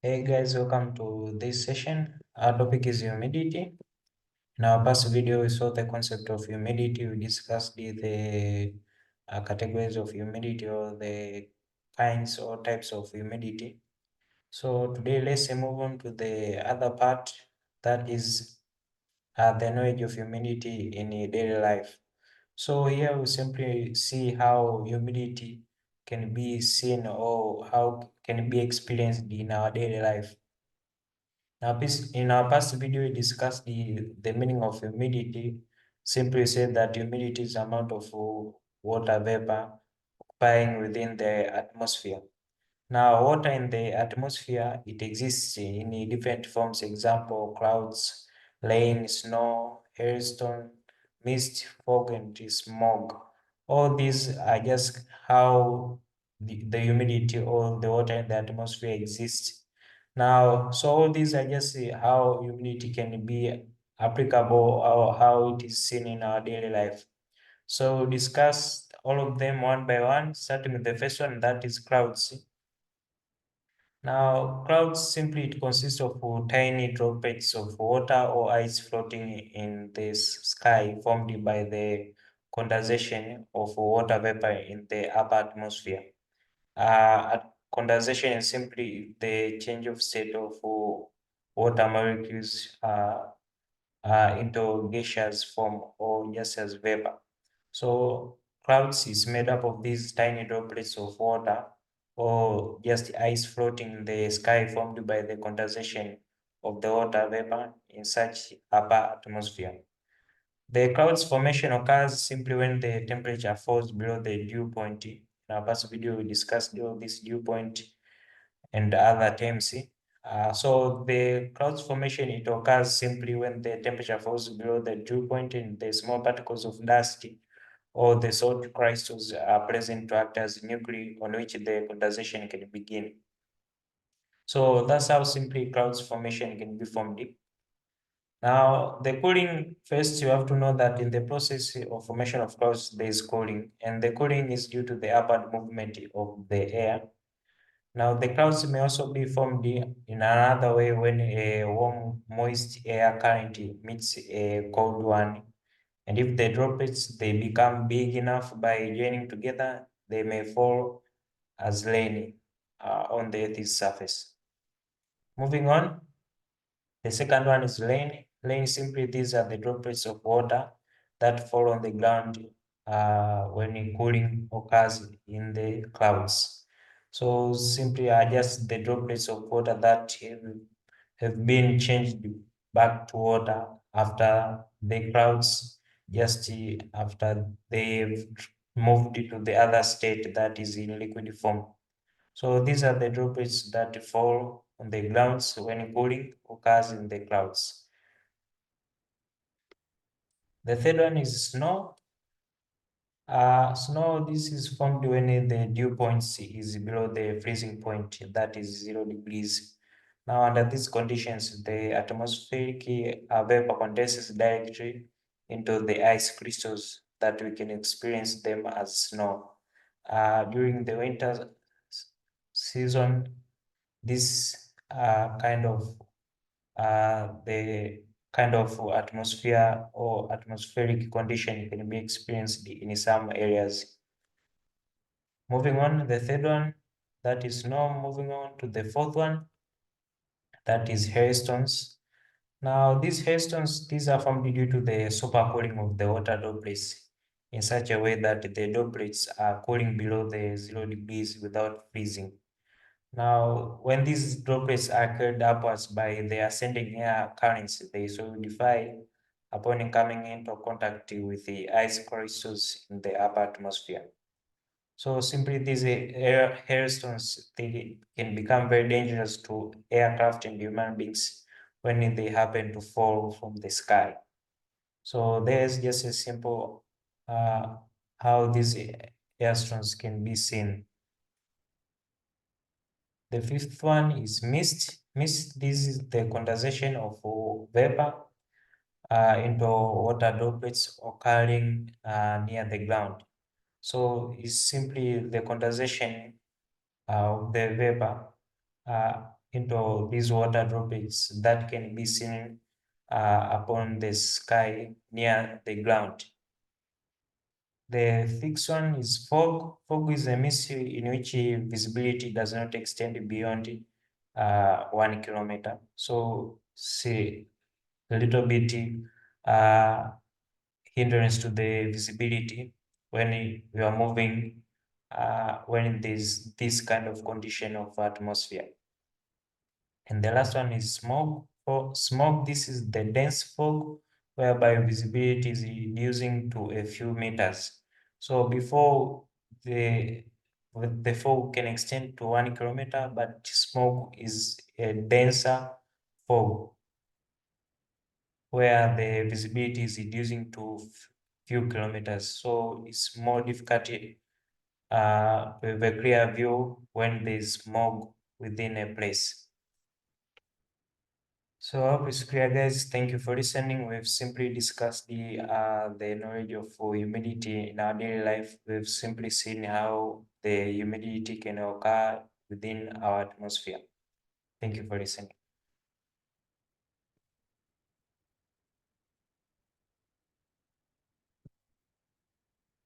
Hey guys, welcome to this session. Our topic is humidity. In our past video, we saw the concept of humidity. We discussed the categories of humidity or the kinds or types of humidity. So today, let's move on to the other part that is the knowledge of humidity in a daily life. So here we simply see how humidity can be seen or how can be experienced in our daily life. Now, in our past video, we discussed the meaning of humidity. Simply said that humidity is amount of water vapor occupying within the atmosphere. Now, water in the atmosphere, it exists in different forms. Example, clouds, rain, snow, hailstone, mist, fog, and smog. All these are just how the humidity or the water in the atmosphere exists. Now, so all these are just how humidity can be applicable or how it is seen in our daily life. So we'll discuss all of them one by one, starting with the first one, that is clouds. Now, clouds simply it consists of tiny droplets of water or ice floating in the sky formed by the condensation of water vapor in the upper atmosphere. Condensation is simply the change of state of water molecules into gaseous form or just as vapor. So clouds is made up of these tiny droplets of water or just ice floating in the sky formed by the condensation of the water vapor in such upper atmosphere. The clouds formation occurs simply when the temperature falls below the dew point. In our past video, we discussed all this dew point and other terms. So the clouds formation, it occurs simply when the temperature falls below the dew point and the small particles of dust or the salt crystals are present to act as nuclei on which the condensation can begin. So that's how simply clouds formation can be formed. Now, the cooling, first you have to know that in the process of formation of clouds, there is cooling, and the cooling is due to the upward movement of the air. Now, the clouds may also be formed in another way when a warm, moist air current meets a cold one. And if the droplets they become big enough by joining together, they may fall as rain on the Earth's surface. Moving on, the second one is rain. Rain simply these are the droplets of water that fall on the ground when cooling occurs in the clouds. So simply are just the droplets of water that have been changed back to water after the clouds, just after they've moved to the other state that is in liquid form. So these are the droplets that fall on the grounds when cooling occurs in the clouds. The third one is snow. Snow, this is formed when the dew point is below the freezing point, that is 0 degrees. Now, under these conditions, the atmospheric vapor condenses directly into the ice crystals that we can experience them as snow. During the winter season, this the kind of atmosphere or atmospheric condition can be experienced in some areas. Moving on, the third one, that is snow. Moving on to the fourth one, that is hailstones. Now, these hailstones, these are formed due to the supercooling of the water droplets in such a way that the droplets are cooling below the 0 degrees without freezing. Now, when these droplets are carried upwards by the ascending air currents, they solidify upon coming into contact with the ice crystals in the upper atmosphere. So simply these air hailstones, they can become very dangerous to aircraft and human beings when they happen to fall from the sky. So there's just a simple how these hailstones can be seen. The fifth one is mist. Mist, this is the condensation of vapor into water droplets occurring near the ground. So it's simply the condensation of the vapor into these water droplets that can be seen upon the sky near the ground. The fixed one is fog. Fog is a mist in which visibility does not extend beyond 1 kilometer. So, say a little bit uh, hindrance to the visibility when you are moving when there's this kind of condition of atmosphere. And the last one is smog. For smog, this is the dense fog whereby visibility is reducing to a few meters. So before the the fog can extend to 1 kilometer, but smog is a denser fog where the visibility is reducing to few kilometers. So it's more difficult to have a clear view when there's smog within a place. So I hope it's clear, guys. Thank you for listening. We've simply discussed the knowledge of humidity in our daily life. We've simply seen how the humidity can occur within our atmosphere. Thank you for listening.